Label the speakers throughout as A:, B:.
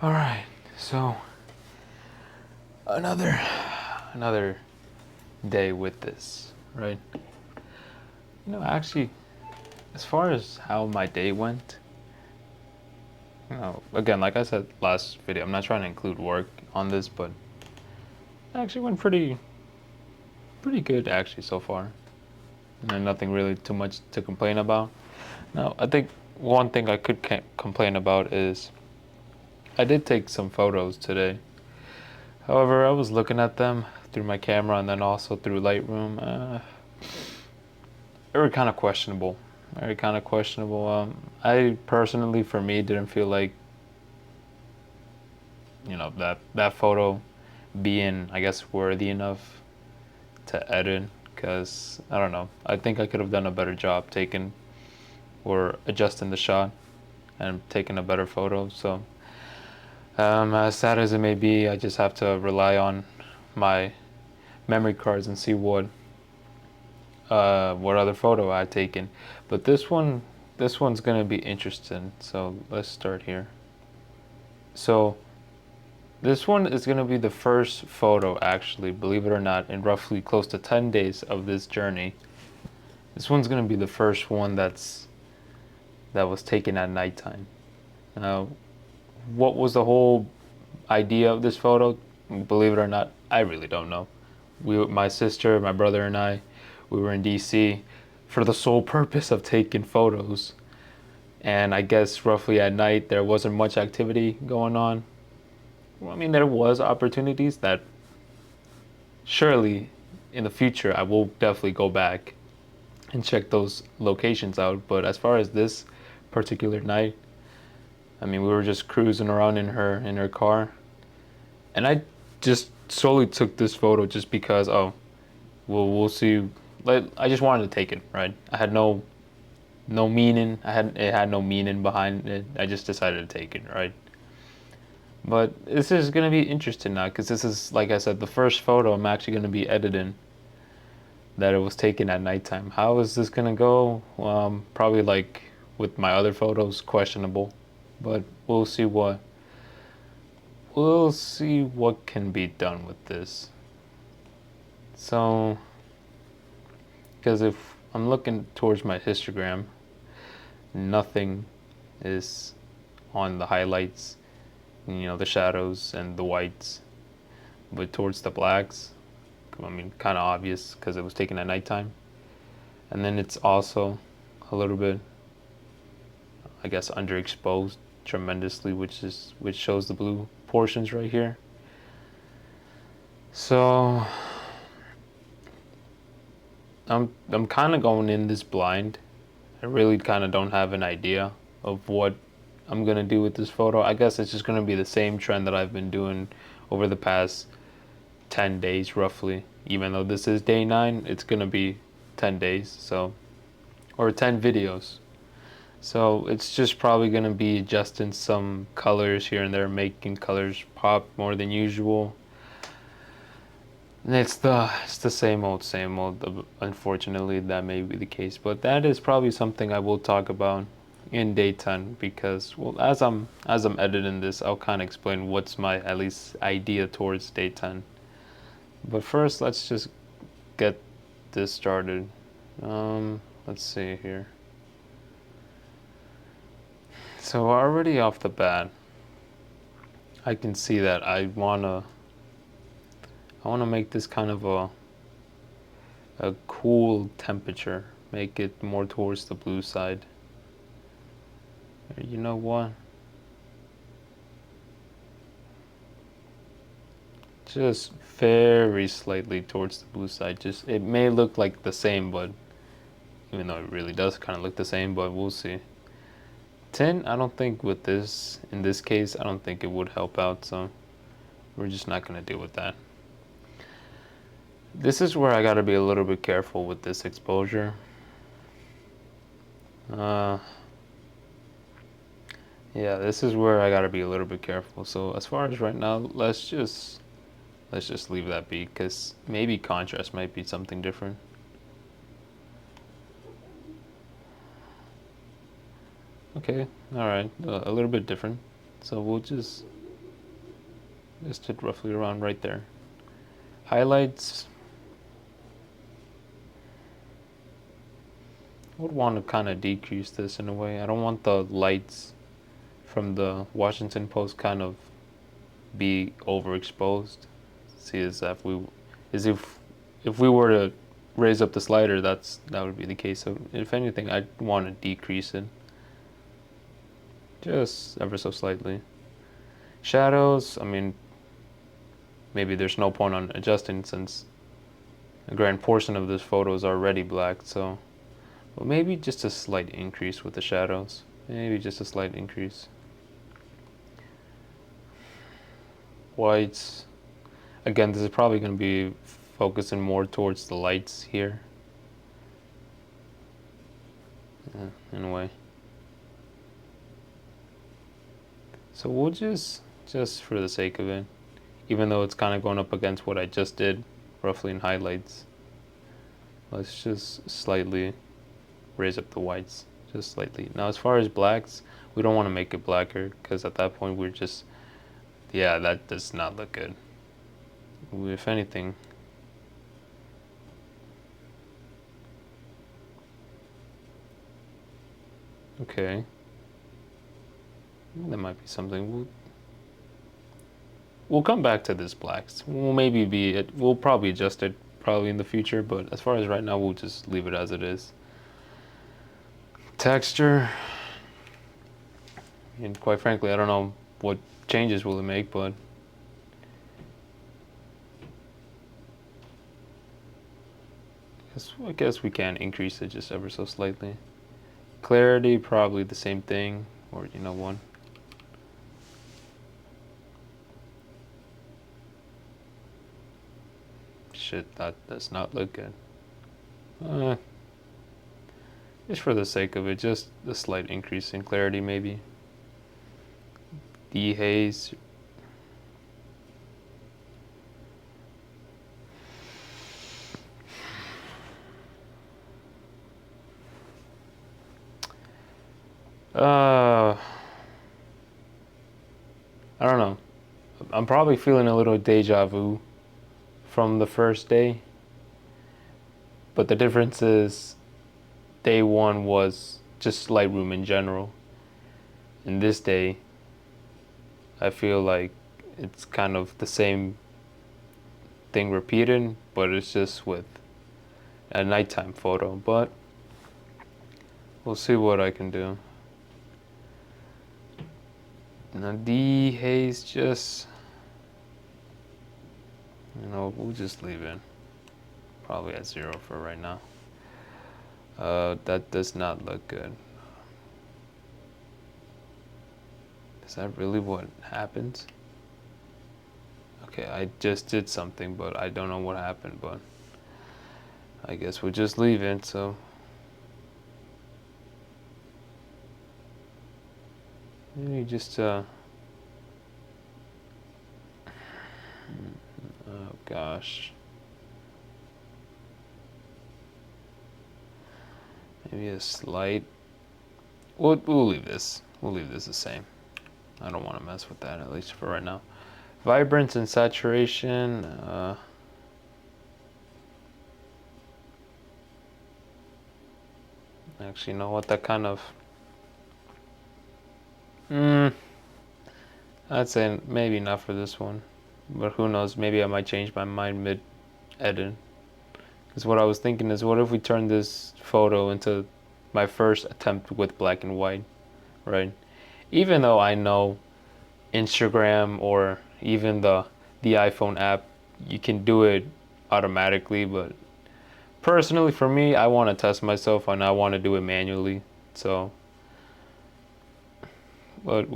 A: All right, so another another day with this, right? Actually, as far as how my day went, again, like I said last video, I'm not trying to include work on this, but it actually went pretty good actually so far. And nothing really too much to complain about. Now, I think one thing I could complain about is I did take some photos today. However, I was looking at them through my camera and then also through Lightroom. They were kind of questionable. Very kind of questionable. I personally, for me, didn't feel like that photo being, I guess, worthy enough to edit. Because I don't know. I think I could have done a better job taking or adjusting the shot and taking a better photo. So, as sad as it may be, I just have to rely on my memory cards and see what other photo I'd taken. But this one's gonna be interesting. So let's start here. So this one is gonna be the first photo, actually, believe it or not, in roughly close to 10 days of this journey. This one's gonna be the first one that was taken at nighttime. Now, what was the whole idea of this photo? Believe it or not, I really don't know. My sister, my brother, and I, we were in DC for the sole purpose of taking photos. And I guess roughly at night there wasn't much activity going on. Well, I mean, there was opportunities that surely in the future I will definitely go back and check those locations out. But as far as this particular night, I mean, we were just cruising around in her car, and I just solely took this photo just because we'll see. Like, I just wanted to take it, right? I had no meaning. It had no meaning behind it. I just decided to take it, right? But this is gonna be interesting now because this is, like I said, the first photo I'm actually gonna be editing that it was taken at nighttime. How is this gonna go? Probably like with my other photos, questionable. But we'll see what can be done with this. So, because if I'm looking towards my histogram, nothing is on the highlights, the shadows and the whites, but towards the blacks, I mean, kind of obvious because it was taken at nighttime. And then it's also a little bit, I guess, underexposed tremendously, which shows the blue portions right here. So I'm kind of going in this blind. I really kind of don't have an idea of what I'm gonna do with this photo. I guess it's just gonna be the same trend that I've been doing over the past 10 days roughly. Even though this is day 9, it's gonna be 10 days, so, or 10 videos. So it's just probably gonna be adjusting some colors here and there, making colors pop more than usual. And it's the same old, same old. Unfortunately, that may be the case, but that is probably something I will talk about in day 10 because, well, as I'm editing this, I'll kind of explain what's my at least idea towards day 10. But first, let's just get this started. Let's see here. So already off the bat, I can see that I wanna make this kind of a cool temperature. Make it more towards the blue side. You know what? Just very slightly towards the blue side. Just, it may look like the same, but even though it really does kind of look the same, but we'll see. 10, I don't think with this, in this case, I don't think it would help out, so we're just not gonna deal with that. This is where I gotta be a little bit careful with this exposure. Yeah, this is where I gotta be a little bit careful. So as far as right now, let's just leave that be, because maybe contrast might be something different. Okay, all right, a little bit different. So we'll just Just did roughly around right there. Highlights, I would want to kind of decrease this in a way. I don't want the lights from the Washington Post kind of be overexposed. See, as if we were to raise up the slider, that would be the case. So if anything, I'd want to decrease it just ever so slightly. Shadows, I mean, maybe there's no point on adjusting since a grand portion of this photo is already black. So, well, maybe just a slight increase with the shadows. Maybe just a slight increase. Whites, again, this is probably going to be focusing more towards the lights here. In a way. So we'll just for the sake of it, even though it's kind of going up against what I just did, roughly in highlights, let's just slightly raise up the whites, just slightly. Now as far as blacks, we don't want to make it blacker, because at that point we're just, yeah, that does not look good. If anything, okay, that might be something. We'll come back to this blacks. We'll probably adjust it probably in the future, but as far as right now, we'll just leave it as it is. Texture, and quite frankly, I don't know what changes will it make, but I guess we can increase it just ever so slightly. Clarity, probably the same thing, or one. Shit, that does not look good. Just for the sake of it, just a slight increase in clarity maybe. Dehaze. I don't know. I'm probably feeling a little deja vu from the first day. But the difference is day one was just Lightroom in general. And this day, I feel like it's kind of the same thing repeated, but it's just with a nighttime photo. But we'll see what I can do. Now dehaze, just, we'll just leave it probably at 0 for right now. That does not look good. Is that really what happens? Okay, I just did something, but I don't know what happened, but I guess we'll just leave it. So maybe just oh gosh, maybe a slight. We'll leave this. We'll leave this the same. I don't want to mess with that, at least for right now. Vibrance and saturation. Actually, you know what? That kind of. I'd say maybe not for this one, but who knows? Maybe I might change my mind mid-edit. Because what I was thinking is, what if we turn this photo into my first attempt with black and white, right? Even though I know Instagram or even the iPhone app, you can do it automatically, but personally for me, I want to test myself and I want to do it manually. So, but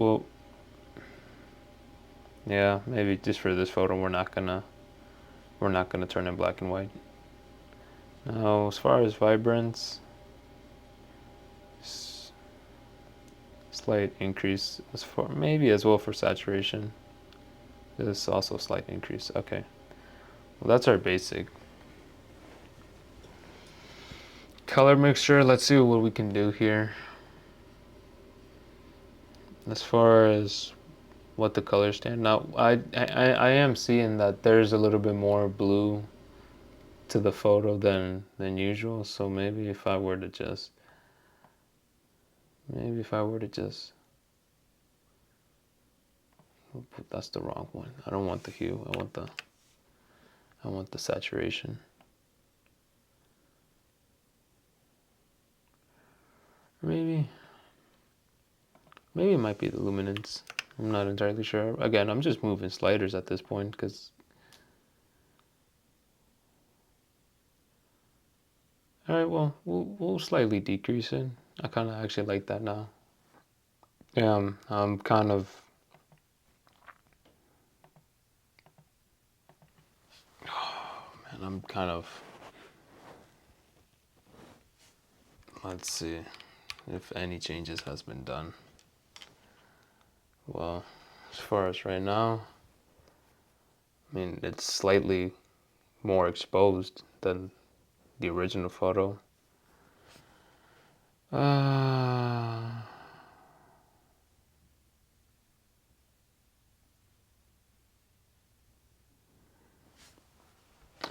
A: yeah, maybe just for this photo, we're not gonna turn in black and white. Now, as far as vibrance, slight increase maybe as well for saturation. This is also a slight increase. Okay, well that's our basic. Color mixture, let's see what we can do here. As far as what the colors stand. Now I am seeing that there's a little bit more blue to the photo than usual. So maybe if I were to just that's the wrong one. I don't want the hue. I want the saturation. Maybe it might be the luminance. I'm not entirely sure. Again, I'm just moving sliders at this point because. All right, well, we'll slightly decrease it. I kind of actually like that now. Yeah, I'm kind of. Oh man, I'm kind of. Let's see if any changes has been done. Well, as far as right now, I mean, it's slightly more exposed than the original photo.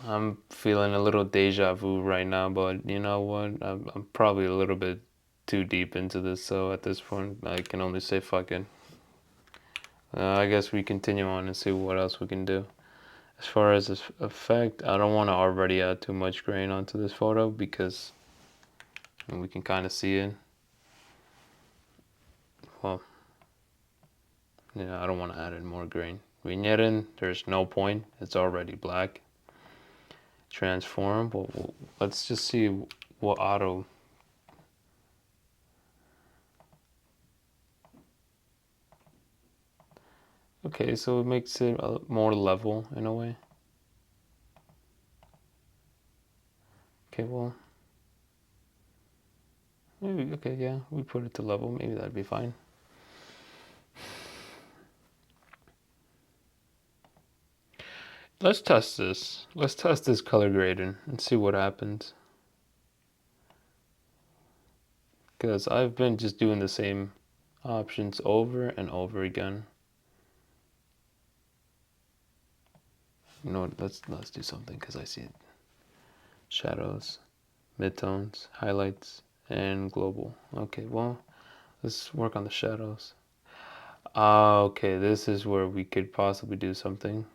A: I'm feeling a little deja vu right now, but you know what? I'm probably a little bit too deep into this, so at this point, I can only say fuck it. I guess we continue on and see what else we can do. As far as this effect, I don't want to already add too much grain onto this photo because we can kind of see it. Well, yeah, I don't want to add in more grain. Vignetting, there's no point. It's already black. Transform, well, let's just see what auto. Okay, so it makes it more level in a way. Okay, well, maybe, okay, yeah, we put it to level. Maybe that'd be fine. Let's test this. Let's test this color grading and see what happens. Because I've been just doing the same options over and over again. You know what, let's do something because I see it. Shadows, midtones, highlights, and global. Okay, well, let's work on the shadows. Okay, this is where we could possibly do something.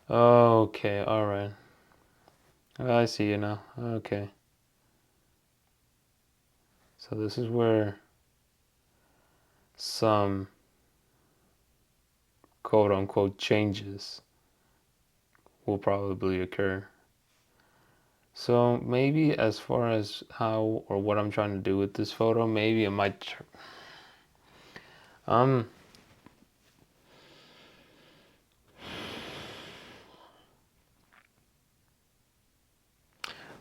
A: Okay, alright. I see you now. Okay. So this is where some quote unquote changes will probably occur. So maybe as far as how or what I'm trying to do with this photo, maybe it might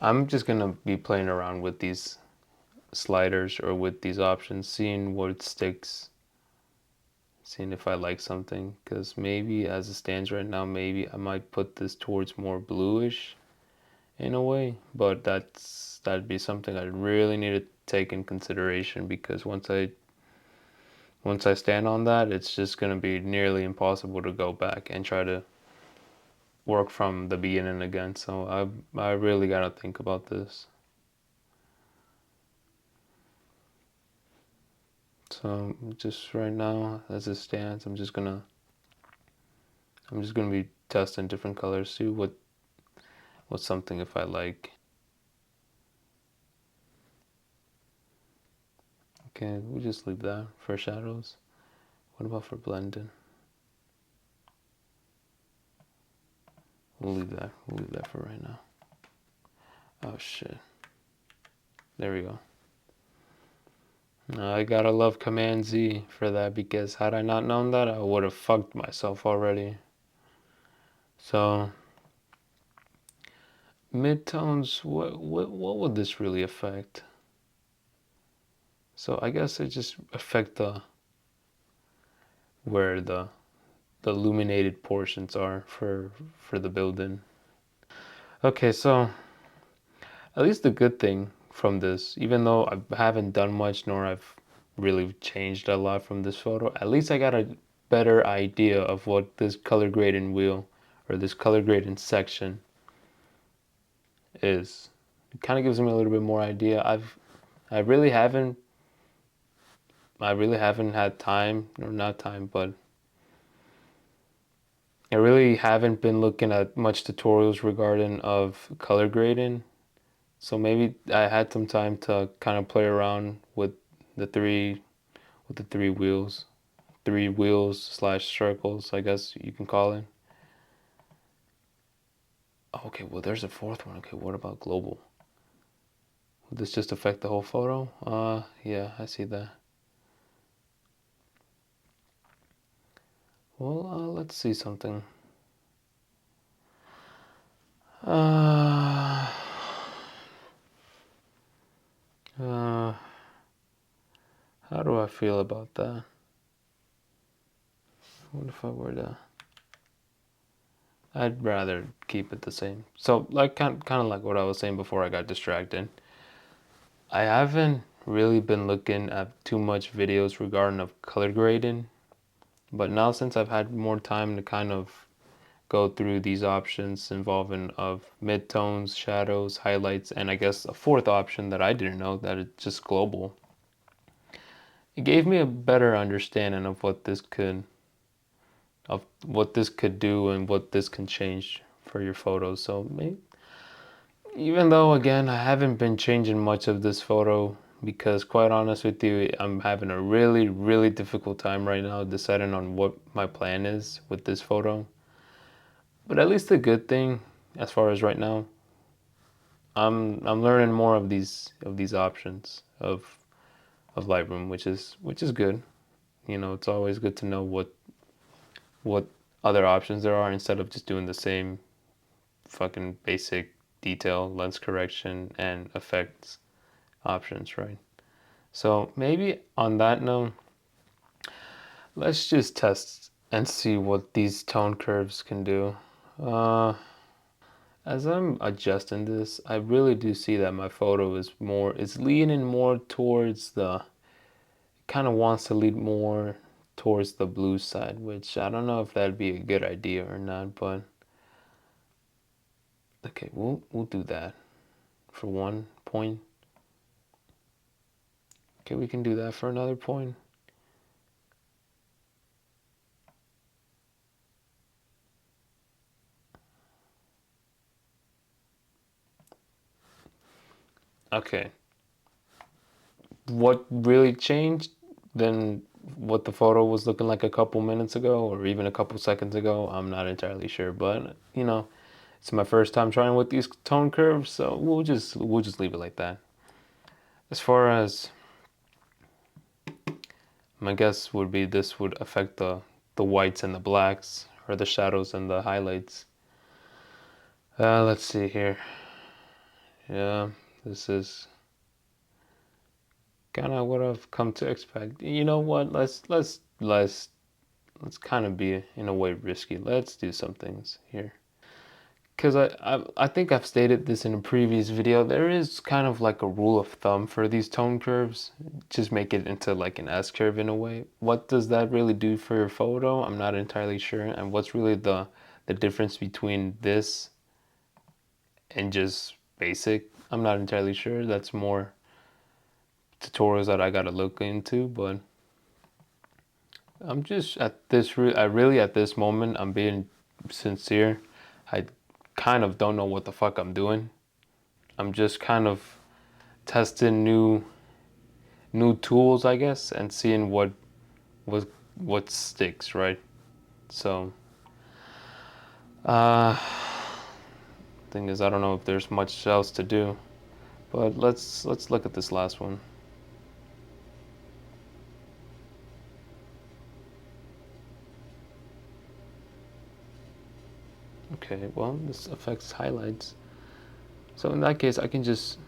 A: I'm just gonna be playing around with these sliders or with these options, seeing what sticks, seeing if I like something. Because maybe as it stands right now, maybe I might put this towards more bluish in a way, but that'd be something I really need to take in consideration because once I stand on that, it's just gonna be nearly impossible to go back and try to work from the beginning again. So I really gotta think about this. So just right now, as it stands, I'm just gonna be testing different colors, see what's something if I like. Okay, we'll just leave that for shadows. What about for blending? We'll leave that. We'll leave that for right now. Oh shit. There we go. I gotta love Command Z for that because had I not known that, I would have fucked myself already. So midtones, what would this really affect? So I guess it just affect the where the illuminated portions are for the building. Okay, so at least the good thing from this, even though I haven't done much nor I've really changed a lot from this photo. At least I got a better idea of what this color grading wheel or this color grading section is. It kind of gives me a little bit more idea. I really haven't had time, or not time, but I really haven't been looking at much tutorials regarding of color grading. So maybe I had some time to kind of play around with the three wheels. Three wheels slash circles, I guess you can call it. Okay, well there's a fourth one. Okay, what about global? Would this just affect the whole photo? Yeah, I see that. Well, let's see something. Uh, uh, how do I feel about that? What if I were to? I'd rather keep it the same. So, like, kind of like what I was saying before I got distracted. I haven't really been looking at too much videos regarding of color grading, but now since I've had more time to kind of go through these options involving of midtones, shadows, highlights, and I guess a fourth option that I didn't know, that it's just global. It gave me a better understanding of what this could do and what this can change for your photos. So maybe, even though again I haven't been changing much of this photo, because quite honest with you, I'm having a really difficult time right now deciding on what my plan is with this photo. But at least the good thing, as far as right now, I'm learning more of these options of Lightroom, which is good. You know, it's always good to know what other options there are instead of just doing the same fucking basic detail, lens correction, and effects options, right? So maybe on that note, let's just test and see what these tone curves can do. As I'm adjusting this, I really do see that my photo is leaning more towards kind of wants to lead more towards the blue side, which I don't know if that'd be a good idea or not, but okay, we'll do that for one point. Okay, we can do that for another point. Okay. What really changed than what the photo was looking like a couple minutes ago or even a couple seconds ago, I'm not entirely sure, but you know, it's my first time trying with these tone curves, so we'll just leave it like that. As far as my guess would be, this would affect the whites and the blacks, or the shadows and the highlights. Let's see here. Yeah, this is kind of what I've come to expect. You know what? Let's kind of be in a way risky. Let's do some things here. Because I think I've stated this in a previous video. There is kind of like a rule of thumb for these tone curves. Just make it into like an S curve in a way. What does that really do for your photo? I'm not entirely sure. And what's really the difference between this and just basic? I'm not entirely sure. That's more tutorials that I gotta look into, but I'm just at this. I really at this moment, I'm being sincere. I kind of don't know what the fuck I'm doing. I'm just kind of testing new tools, I guess, and seeing what what sticks, right? So, uh, thing is, I don't know if there's much else to do, but let's look at this last one. Okay, well, this affects highlights. So in that case, I can just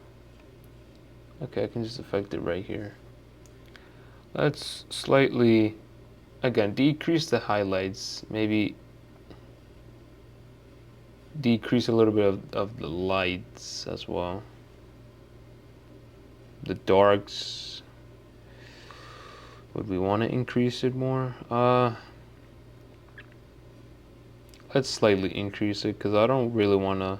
A: affect it right here. Let's slightly, again, decrease the highlights, maybe decrease a little bit of the lights as well. The darks. Would we want to increase it more? Let's slightly increase it because I don't really want to.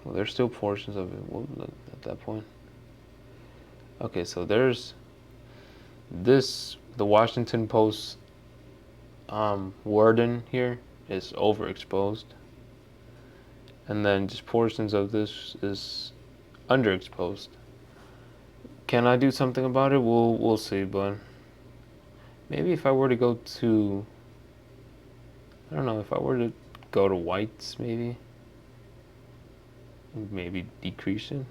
A: Well, there's still portions of it at that point. Okay, so there's this, the Washington Post warden here is overexposed. And then just portions of this is underexposed. Can I do something about it? We'll see, but maybe if I were to go to, I don't know, if I were to go to whites, maybe decrease it.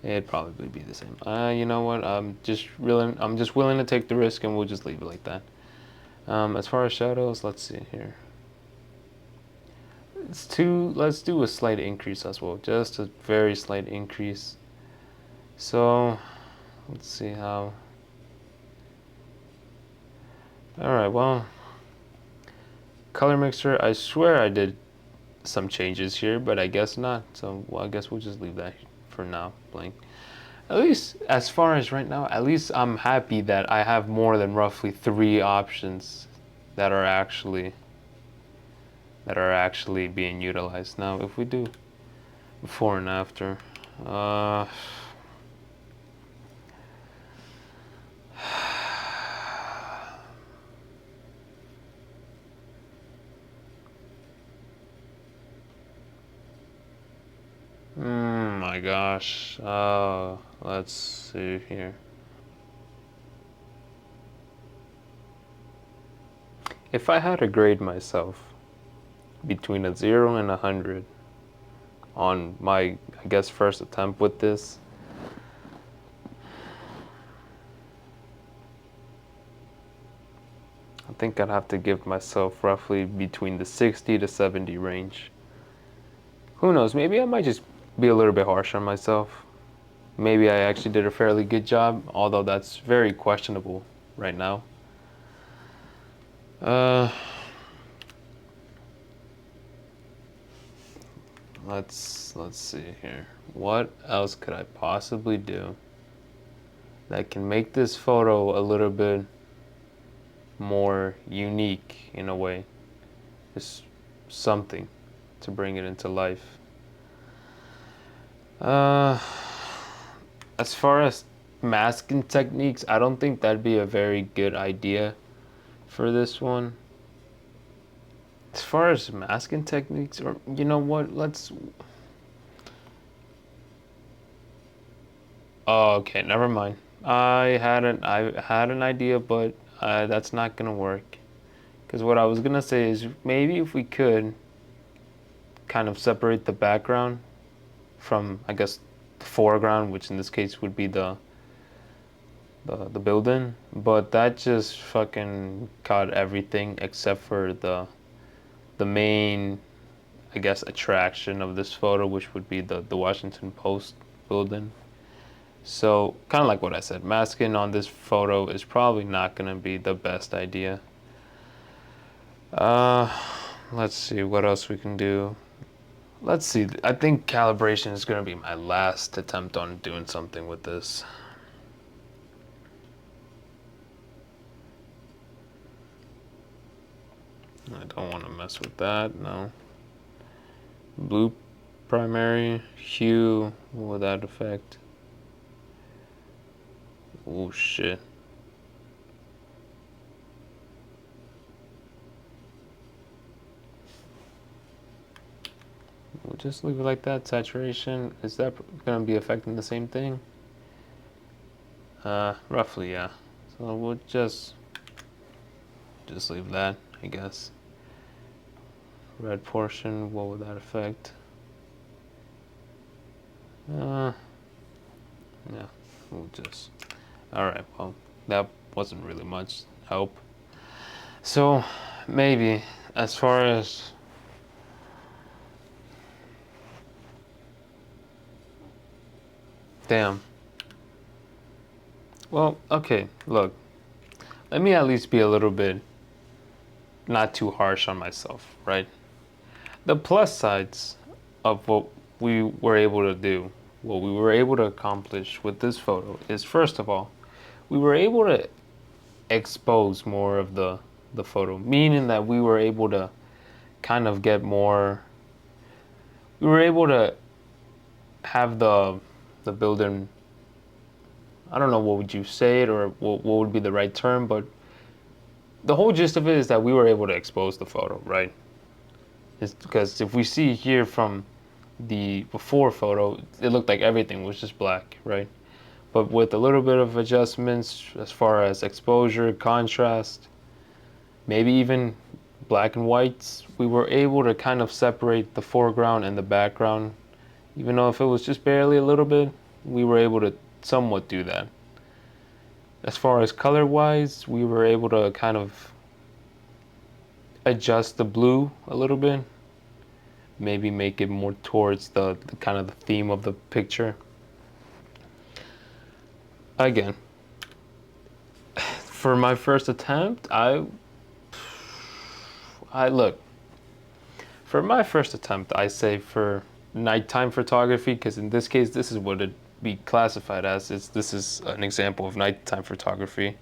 A: It'd probably be the same. You know what? I'm just willing to take the risk, and we'll just leave it like that. As far as shadows, let's see here. Let's do a slight increase as well, just a very slight increase. So let's see how. All right, well, color mixer. I swear I did some changes here, but I guess not. So well, I guess we'll just leave that for now blank. At least as far as right now, at least I'm happy that I have more than roughly 3 options that are actually being utilized. Now, if we do before and after, my gosh. Let's see here. If I had to grade myself between a 0 and 100 on my, I guess, first attempt with this, I think I'd have to give myself roughly between the 60 to 70 range. Who knows? Maybe I might just be a little bit harsh on myself. Maybe I actually did a fairly good job, although that's very questionable right now. Let's see here. What else could I possibly do that can make this photo a little bit more unique in a way? Just something to bring it into life. As far as masking techniques, I don't think that'd be a very good idea for this one. As far as masking techniques, or you know what, let's. Oh, okay, never mind. I had an idea, but that's not gonna work. Because what I was gonna say is maybe if we could kind of separate the background from, I guess, the foreground, which in this case would be the building, but that just fucking caught everything except for the main, I guess, attraction of this photo, which would be the Washington Post building. So kind of like what I said, masking on this photo is probably not gonna be the best idea. Let's see what else we can do. Let's see, I think calibration is gonna be my last attempt on doing something with this. I don't want to mess with that, no. Blue primary, hue, what would that affect? Oh shit. We'll just leave it like that. Saturation, is that gonna be affecting the same thing? Roughly, yeah. So we'll just leave that, I guess. Red portion, what would that affect? Yeah, we'll just. Alright, well, that wasn't really much help. So, maybe, as far as. Damn. Well, okay, look. Let me at least be a little bit not too harsh on myself, right? The plus sides of what we were able to do what we were able to accomplish with this photo is, first of all, we were able to expose more of the photo, meaning that we were able to kind of get more. We were able to have the building. I don't know what would you say it, or what would be the right term, but the whole gist of it is that we were able to expose the photo, right? It's because if we see here from the before photo, it looked like everything was just black, right? But with a little bit of adjustments as far as exposure, contrast, maybe even black and whites, we were able to kind of separate the foreground and the background. Even though if it was just barely a little bit, we were able to somewhat do that. As far as color wise, we were able to kind of adjust the blue a little bit, maybe make it more towards the kind of the theme of the picture. Again, for my first attempt, I look, for my first attempt, I say for nighttime photography, because in this case, this is what it be classified as. This is an example of nighttime photography.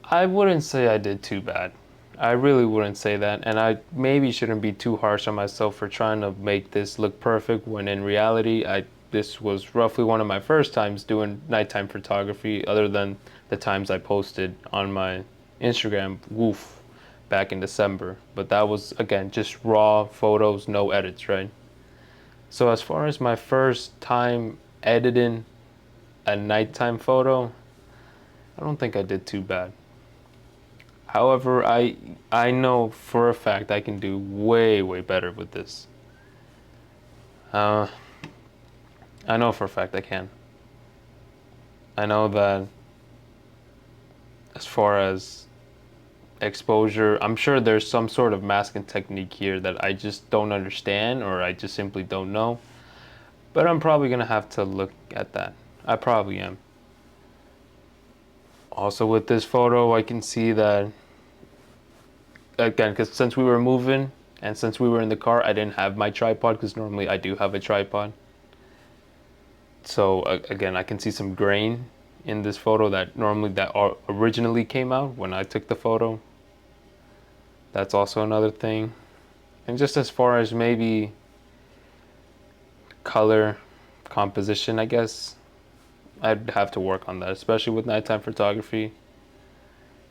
A: I wouldn't say I did too bad. I really wouldn't say that, and I maybe shouldn't be too harsh on myself for trying to make this look perfect when in reality, this was roughly one of my first times doing nighttime photography, other than the times I posted on my Instagram, Woof, back in December. But that was, again, just raw photos, no edits, right? So as far as my first time editing a nighttime photo, I don't think I did too bad. However, I know for a fact I can do way better with this. Uh, I know for a fact I can. I know that as far as exposure, I'm sure there's some sort of masking technique here that I just don't understand, or I just simply don't know. But I'm probably gonna have to look at that. I probably am. Also with this photo, I can see that, again, because since we were moving and since we were in the car, I didn't have my tripod, because normally I do have a tripod. So again, I can see some grain in this photo that originally came out when I took the photo. That's also another thing. And just as far as maybe color composition, I guess I'd have to work on that, especially with nighttime photography.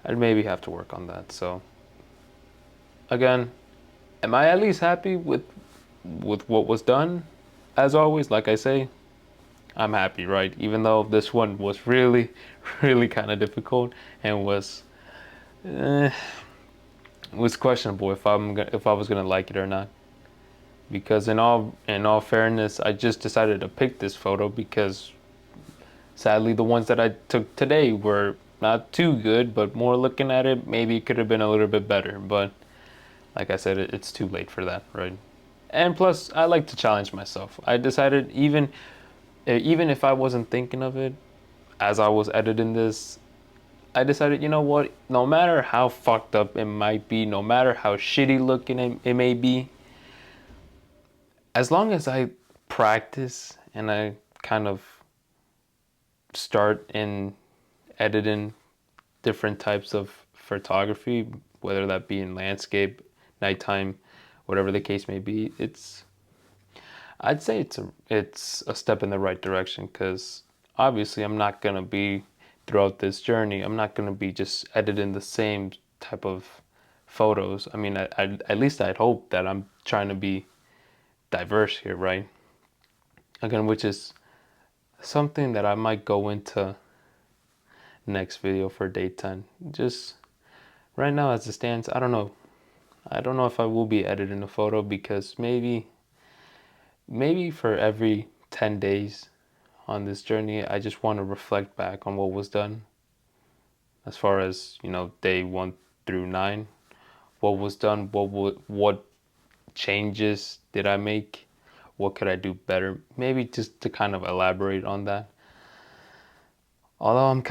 A: I'd maybe have to work on that. So again, am I at least happy with what was done? As always, like I say, I'm happy, right? Even though this one was really, really kind of difficult and uh, was questionable if I was gonna like it or not. Because in all fairness, I just decided to pick this photo because sadly the ones that I took today were not too good, but more looking at it, maybe it could have been a little bit better. But like I said, it's too late for that, right? And plus, I like to challenge myself. I decided even if I wasn't thinking of it as I was editing this, I decided, you know what? No matter how fucked up it might be, no matter how shitty looking it may be, as long as I practice and I kind of start in editing different types of photography, whether that be in landscape, nighttime, whatever the case may be, I'd say it's a step in the right direction, because obviously I'm not gonna be throughout this journey. I'm not gonna be just editing the same type of photos. I mean, at least I'd hope that I'm trying to be diverse here, right? Again, which is something that I might go into next video for day 10. Just right now as it stands, I don't know. I don't know if I will be editing a photo, because maybe for every 10 days on this journey, I just want to reflect back on what was done as far as, day 1 through 9. What was done, what changes did I make? What could I do better? Maybe just to kind of elaborate on that. Although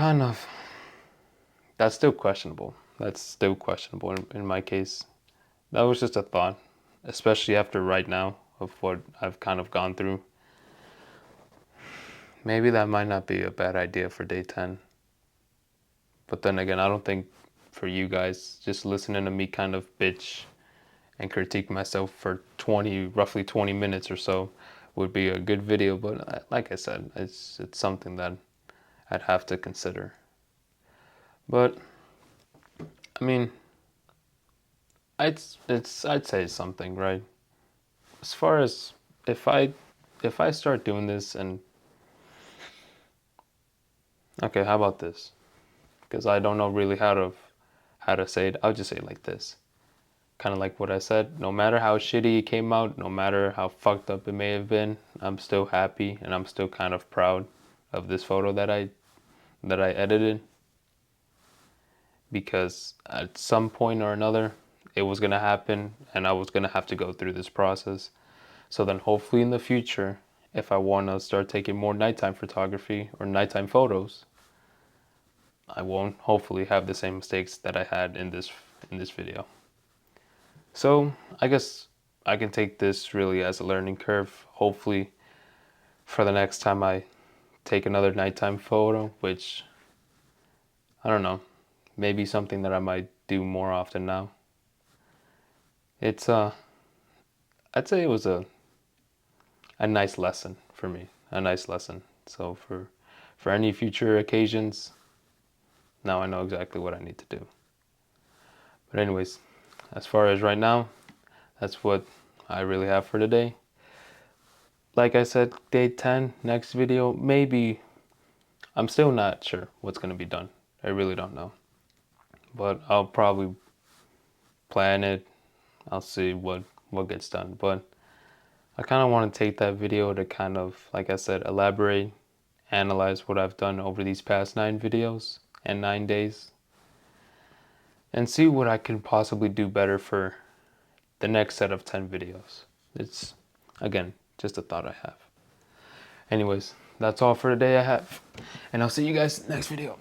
A: that's still questionable. That's still questionable in my case. That was just a thought, especially after right now of what I've kind of gone through. maybe that might not be a bad idea for day 10. But then again, I don't think for you guys, just listening to me kind of bitch and critique myself for roughly 20 minutes or so would be a good video. But like I said, it's something that I'd have to consider. But I mean, I'd say something, right? As far as if I start doing this and okay, how about this? Because I don't know really how to say it. I'll just say it like this. Kind of like what I said. No matter how shitty it came out, no matter how fucked up it may have been, I'm still happy and I'm still kind of proud of this photo that I edited. Because at some point or another, it was gonna happen and I was gonna have to go through this process. So then hopefully in the future, if I wanna start taking more nighttime photography or nighttime photos, I won't hopefully have the same mistakes that I had in this video. So I guess I can take this really as a learning curve. Hopefully for the next time I take another nighttime photo, which I don't know, maybe something that I might do more often now. It's I'd say it was a nice lesson for me, a nice lesson. So for any future occasions, now I know exactly what I need to do. But anyways, as far as right now, that's what I really have for today. Like I said, day 10, next video, maybe, I'm still not sure what's going to be done. I really don't know. But I'll probably plan it. I'll see what gets done. But I kind of want to take that video to kind of, like I said, elaborate, analyze what I've done over these past 9 videos and 9 days. And see what I can possibly do better for the next set of 10 videos. It's, again, just a thought I have. Anyways, that's all for today I have. And I'll see you guys next video.